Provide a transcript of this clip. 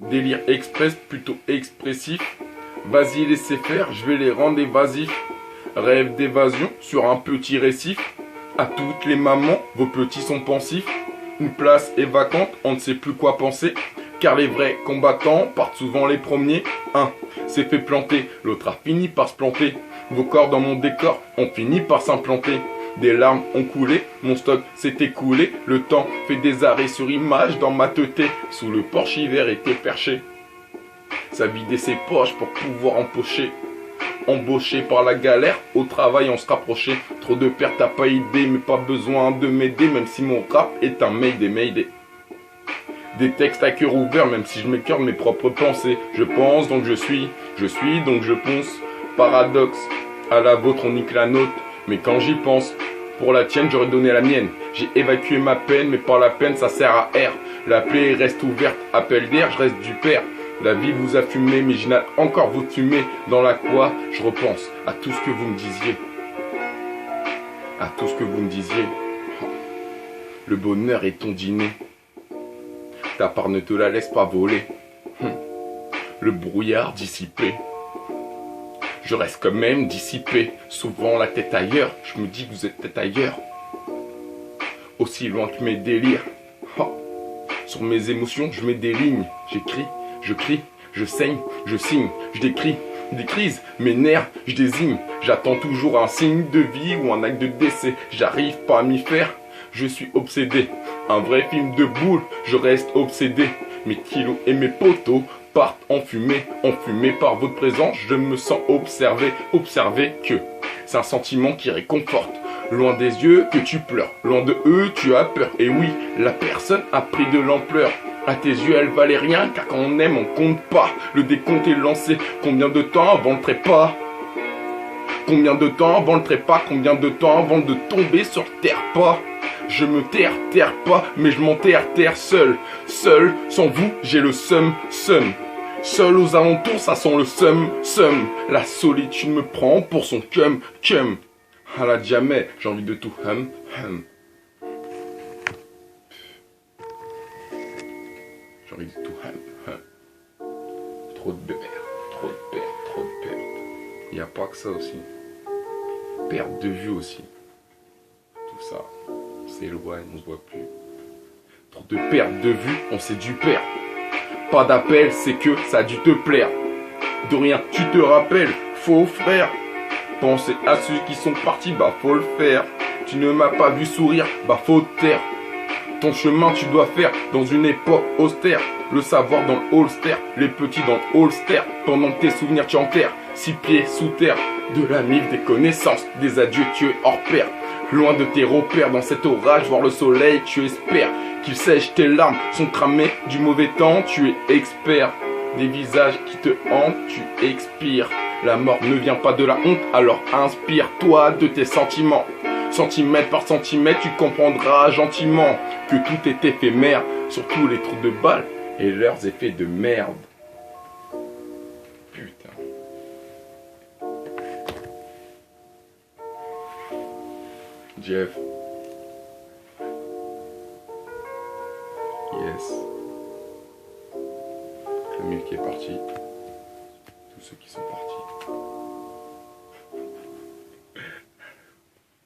Délire express, plutôt expressif. Vas-y, laissez faire, je vais les rendre évasifs. Rêve d'évasion sur un petit récif. À toutes les mamans, vos petits sont pensifs. Une place est vacante, on ne sait plus quoi penser. Car les vrais combattants partent souvent les premiers. Un s'est fait planter, l'autre a fini par se planter. Vos corps dans mon décor ont fini par s'implanter. Des larmes ont coulé, mon stock s'est écoulé. Le temps fait des arrêts sur image dans ma teuté. Sous le porche hiver était perché. Ça vidait ses poches pour pouvoir empocher. Embauché par la galère, au travail on se rapprochait. Trop de pertes t'as pas idée, mais pas besoin de m'aider. Même si mon rap est un mayday. Des textes à cœur ouvert, même si je m'écœure de mes propres pensées. Je pense donc je suis donc je ponce. Paradoxe, à la vôtre on nique la nôtre. Mais quand j'y pense, pour la tienne j'aurais donné la mienne. J'ai évacué ma peine, mais par la peine ça sert à air. La plaie reste ouverte, appel d'air, je reste du père. La vie vous a fumé, mais j'inhale encore votre fumée. Dans la quoi, je repense à tout ce que vous me disiez. À tout ce que vous me disiez. Le bonheur est ton dîner. Ta part ne te la laisse pas voler. Le brouillard dissipé. Je reste quand même dissipé. Souvent la tête ailleurs. Je me dis que vous êtes peut-être ailleurs. Aussi loin que mes délires. Sur mes émotions, je mets des lignes. J'écris, je crie, je saigne, je signe, je décris. Des crises, mes nerfs, je désigne. J'attends toujours un signe de vie ou un acte de décès. J'arrive pas à m'y faire. Je suis obsédé. Un vrai film de boule, je reste obsédé. Mes kilos et mes poteaux partent enfumés par votre présence. Je me sens observé que c'est un sentiment qui réconforte. Loin des yeux que tu pleures, loin de eux tu as peur. Et oui, la personne a pris de l'ampleur. À tes yeux elle valait rien, car quand on aime on compte pas. Le décompte est lancé, combien de temps avant le trépas? Combien de temps avant le trépas? Combien de temps avant de tomber sur terre pas? Je me terre pas, mais je m'enterre seul. Seul, sans vous, j'ai le seum. Seul aux alentours, ça sent le seum. La solitude me prend pour son cum. À la jamais, j'ai envie de tout hum. J'ai envie de tout hum. Trop de pertes. Y a pas que ça aussi. Perte de vue aussi. Tout ça. On s'éloigne, on se voit plus. Trop de perte de vue, on s'est dû perdre. Pas d'appel, c'est que ça a dû te plaire. De rien, tu te rappelles, faux frère. Penser à ceux qui sont partis, bah faut le faire. Tu ne m'as pas vu sourire, bah faut te taire. Ton chemin tu dois faire dans une époque austère. Le savoir dans le holster, les petits dans le holster. Pendant que tes souvenirs tu enterres, 6 pieds sous terre. De la mif, des connaissances, des adieux tu es hors pair. Loin de tes repères, dans cet orage, voir le soleil, tu espères qu'il sèche tes larmes, sont cramées du mauvais temps, tu es expert. Des visages qui te hantent, tu expires. La mort ne vient pas de la honte, alors inspire-toi de tes sentiments. Centimètre par centimètre, tu comprendras gentiment que tout est éphémère, surtout les trous de balles et leurs effets de merde. Putain. Jeff. Yes. Camille qui est parti. Tous ceux qui sont partis.